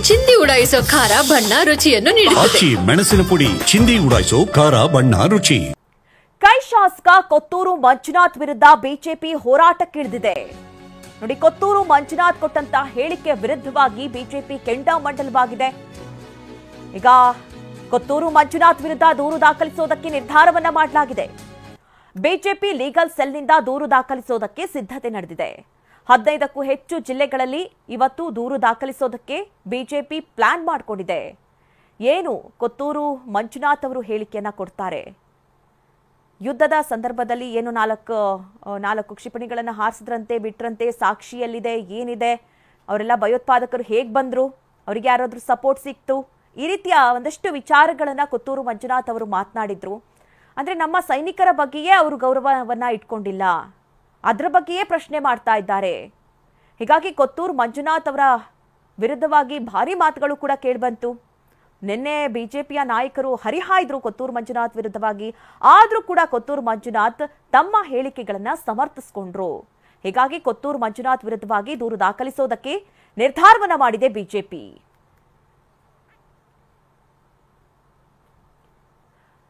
ಚಿಂದಿ ಉಡಾಯಿಸೋ ಖಾರ ಬಣ್ಣ ರುಚಿಯನ್ನು ನೀಡುತ್ತದೆ. ಮೆಣಸಿನ ಪುಡಿ ಚಿಂದಿ ಉಡಾಯಿಸೋ ಖಾರ ಬಣ್ಣ ರುಚಿ. ಕೈ ಶಾಸಕ ಕೊತ್ತೂರು ಮಂಜುನಾಥ್ ವಿರುದ್ಧ ಬಿಜೆಪಿ ಹೋರಾಟಕ್ಕಿಳಿದಿದೆ. ನೋಡಿ, ಕೊತ್ತೂರು ಮಂಜುನಾಥ್ ಕೊಟ್ಟಂತ ಹೇಳಿಕೆ ವಿರುದ್ಧವಾಗಿ ಬಿಜೆಪಿ ಕೆಂಡಾಮಂಡಲವಾಗಿದೆ. ಈಗ ಕೊತ್ತೂರು ಮಂಜುನಾಥ್ ವಿರುದ್ಧ ದೂರು ದಾಖಲಿಸುವುದಕ್ಕೆ ನಿರ್ಧಾರವನ್ನ ಮಾಡಲಾಗಿದೆ. ಬಿಜೆಪಿ ಲೀಗಲ್ ಸೆಲ್ನಿಂದ ದೂರು ದಾಖಲಿಸುವುದಕ್ಕೆ ಸಿದ್ಧತೆ ನಡೆದಿದೆ. 15ಕ್ಕೂ ಹೆಚ್ಚು ಜಿಲ್ಲೆಗಳಲ್ಲಿ ಇವತ್ತು ದೂರು ದಾಖಲಿಸೋದಕ್ಕೆ ಬಿಜೆಪಿ ಪ್ಲಾನ್ ಮಾಡಿಕೊಂಡಿದೆ. ಏನು ಕೊತ್ತೂರು ಮಂಜುನಾಥ್ ಅವರು ಹೇಳಿಕೆಯನ್ನ ಕೊಡ್ತಾರೆ? ಯುದ್ಧದ ಸಂದರ್ಭದಲ್ಲಿ ಏನು ನಾಲ್ಕು ಕ್ಷಿಪಣಿಗಳನ್ನು ಹಾರಿಸಿದ್ರಂತೆ, ಬಿಟ್ರಂತೆ, ಸಾಕ್ಷಿಯಲ್ಲಿದೆ, ಏನಿದೆ, ಅವರೆಲ್ಲ ಭಯೋತ್ಪಾದಕರು ಹೇಗೆ ಬಂದ್ರು, ಅವರಿಗೆ ಯಾರಾದ್ರೂ ಸಪೋರ್ಟ್ ಸಿಕ್ತು, ಈ ರೀತಿಯ ಒಂದಷ್ಟು ವಿಚಾರಗಳನ್ನ ಕೊತ್ತೂರು ಮಂಜುನಾಥ್ ಅವರು ಮಾತನಾಡಿದ್ರು. ಅಂದ್ರೆ ನಮ್ಮ ಸೈನಿಕರ ಬಗ್ಗೆಯೇ ಅವರು ಗೌರವವನ್ನ ಇಟ್ಕೊಂಡಿಲ್ಲ, ಅದರ ಬಗ್ಗೆಯೇ ಪ್ರಶ್ನೆ ಮಾಡ್ತಾ ಇದ್ದಾರೆ. ಹೀಗಾಗಿ ಕೊತ್ತೂರು ಮಂಜುನಾಥ್ ಅವರ ವಿರುದ್ಧವಾಗಿ ಭಾರಿ ಮಾತುಗಳು ಕೂಡ ಕೇಳಿಬಂತು. ನಿನ್ನೆ ಬಿಜೆಪಿಯ ನಾಯಕರು ಹರಿಹಾಯ್ದ್ರು ಕೊತ್ತೂರು ಮಂಜುನಾಥ್ ವಿರುದ್ಧವಾಗಿ. ಆದ್ರೂ ಕೂಡ ಕೊತ್ತೂರು ಮಂಜುನಾಥ್ ತಮ್ಮ ಹೇಳಿಕೆಗಳನ್ನ ಸಮರ್ಥಿಸಿಕೊಂಡ್ರು. ಹೀಗಾಗಿ ಕೊತ್ತೂರು ಮಂಜುನಾಥ್ ವಿರುದ್ಧವಾಗಿ ದೂರು ದಾಖಲಿಸೋದಕ್ಕೆ ನಿರ್ಧಾರವನ್ನ ಮಾಡಿದೆ ಬಿಜೆಪಿ.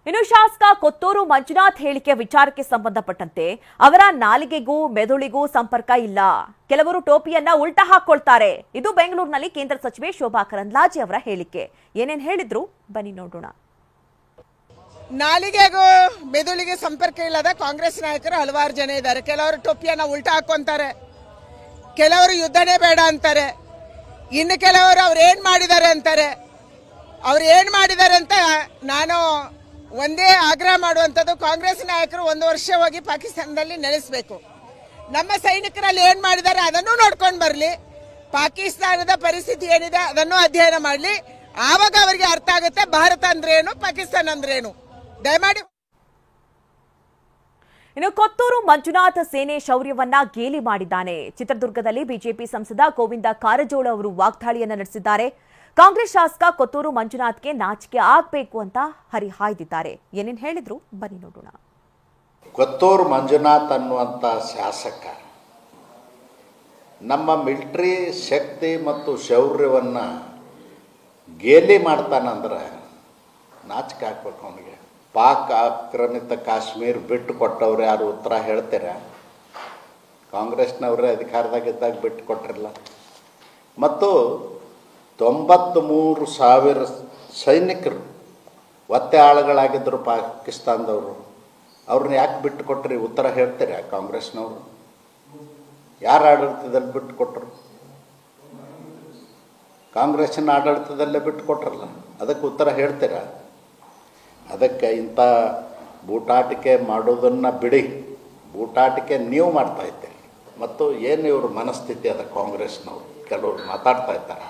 ಇನ್ನು ಶಾಸಕ ಕೊತ್ತೂರು ಮಂಜುನಾಥ್ ಹೇಳಿಕೆ ವಿಚಾರಕ್ಕೆ ಸಂಬಂಧಪಟ್ಟಂತೆ ಅವರ ನಾಲಿಗೆಗೂ ಮೆದುಳಿಗೂ ಸಂಪರ್ಕ ಇಲ್ಲ, ಕೆಲವರು ಟೋಪಿಯನ್ನ ಉಲ್ಟಾ ಹಾಕೊಳ್ತಾರೆ. ಇದು ಬೆಂಗಳೂರಿನಲ್ಲಿ ಕೇಂದ್ರ ಸಚಿವೆ ಶೋಭಾ ಕರಂದ್ಲಾಜೆ ಅವರ ಹೇಳಿಕೆ. ಏನೇನ್ ಹೇಳಿದ್ರು ಬನ್ನಿ ನೋಡೋಣ. ನಾಲಿಗೆಗೂ ಮೆದುಳಿಗೆ ಸಂಪರ್ಕ ಇಲ್ಲದ ಕಾಂಗ್ರೆಸ್ ನಾಯಕರು ಹಲವಾರು ಜನ ಇದ್ದಾರೆ. ಕೆಲವರು ಟೋಪಿಯನ್ನ ಉಲ್ಟಾ ಹಾಕೊಂತಾರೆ, ಕೆಲವರು ಯುದ್ಧನೇ ಬೇಡ ಅಂತಾರೆ, ಇನ್ನು ಕೆಲವರು ಅವ್ರು ಏನ್ ಮಾಡಿದ್ದಾರೆ ಅಂತಾರೆ. ಅವ್ರು ಏನ್ ಮಾಡಿದ್ದಾರೆ ಅಂತ ನಾನು ಒಂದೇ ಆಗ್ರಹ ಮಾಡುವಂಥದ್ದು, ಕಾಂಗ್ರೆಸ್ ನಾಯಕರು 1 ವರ್ಷ ಹೋಗಿ ಪಾಕಿಸ್ತಾನದಲ್ಲಿ ನೆಲೆಸಬೇಕು. ನಮ್ಮ ಸೈನಿಕರಲ್ಲಿ ಏನ್ ಮಾಡಿದ್ದಾರೆ ಅದನ್ನು ನೋಡ್ಕೊಂಡು ಬರಲಿ, ಪಾಕಿಸ್ತಾನದ ಪರಿಸ್ಥಿತಿ ಏನಿದೆ ಅದನ್ನು ಅಧ್ಯಯನ ಮಾಡಲಿ. ಆವಾಗ ಅವರಿಗೆ ಅರ್ಥ ಆಗುತ್ತೆ ಭಾರತ ಅಂದ್ರೆ ಏನು, ಪಾಕಿಸ್ತಾನ ಅಂದ್ರೆ ಏನು. ದಯಮಾಡಿ. ಇನ್ನು ಕೊತ್ತೂರು ಮಂಜುನಾಥ್ ಸೇನೆ ಶೌರ್ಯವನ್ನ ಗೇಲಿ ಮಾಡಿದ್ದಾನೆ. ಚಿತ್ರದುರ್ಗದಲ್ಲಿ ಬಿಜೆಪಿ ಸಂಸದ ಗೋವಿಂದ ಕಾರಜೋಳ ಅವರು ವಾಗ್ದಾಳಿಯನ್ನ ನಡೆಸಿದ್ದಾರೆ. ಕಾಂಗ್ರೆಸ್ ಶಾಸಕ ಕೊತ್ತೂರು ಮಂಜುನಾಥ್ಗೆ ನಾಚಿಕೆ ಆಗಬೇಕು ಅಂತ ಹರಿಹಾಯ್ದಿದ್ದಾರೆ. ಏನೇನು ಹೇಳಿದ್ರು ಬನ್ನಿ ನೋಡೋಣ. ಕೊತ್ತೂರು ಮಂಜುನಾಥ್ ಅನ್ನುವಂಥ ಶಾಸಕ ನಮ್ಮ ಮಿಲಿಟರಿ ಶಕ್ತಿ ಮತ್ತು ಶೌರ್ಯವನ್ನು ಗೇಲಿ ಮಾಡ್ತಾನಂದ್ರೆ ನಾಚಿಕೆ ಹಾಕ್ಬೇಕು ಅವನಿಗೆ. ಪಾಕ್ ಆಕ್ರಮಿತ ಕಾಶ್ಮೀರ ಬಿಟ್ಟು ಕೊಟ್ಟವ್ರು ಯಾರು ಉತ್ತರ ಹೇಳ್ತೀರಾ? ಕಾಂಗ್ರೆಸ್ನವರೇ ಅಧಿಕಾರದಾಗಿದ್ದಾಗ ಬಿಟ್ಟು ಕೊಟ್ಟಿರಲ್ಲ. ಮತ್ತು 93,000 ಸೈನಿಕರು ಒತ್ತೆ ಆಳುಗಳಾಗಿದ್ದರು ಪಾಕಿಸ್ತಾನದವರು. ಅವ್ರನ್ನ ಯಾಕೆ ಬಿಟ್ಟು ಕೊಟ್ರಿ ಉತ್ತರ ಹೇಳ್ತೀರಾ ಕಾಂಗ್ರೆಸ್ನವರು? ಯಾರ ಆಡಳಿತದಲ್ಲಿ ಬಿಟ್ಟು ಕೊಟ್ಟರು? ಕಾಂಗ್ರೆಸ್ಸಿನ ಆಡಳಿತದಲ್ಲೇ ಬಿಟ್ಟು ಕೊಟ್ರಲ್ಲ, ಅದಕ್ಕೆ ಉತ್ತರ ಹೇಳ್ತೀರಾ? ಅದಕ್ಕೆ ಇಂಥ ಬೂಟಾಟಿಕೆ ಮಾಡೋದನ್ನು ಬಿಡಿ. ಬೂಟಾಟಿಕೆ ನೀವು ಮಾಡ್ತಾಯಿದ್ದೀರಿ. ಮತ್ತು ಏನು ಇವ್ರ ಮನಸ್ಥಿತಿ ಅದ ಕಾಂಗ್ರೆಸ್ನವರು ಕೆಲವರು ಮಾತಾಡ್ತಾ ಇದ್ದಾರೆ.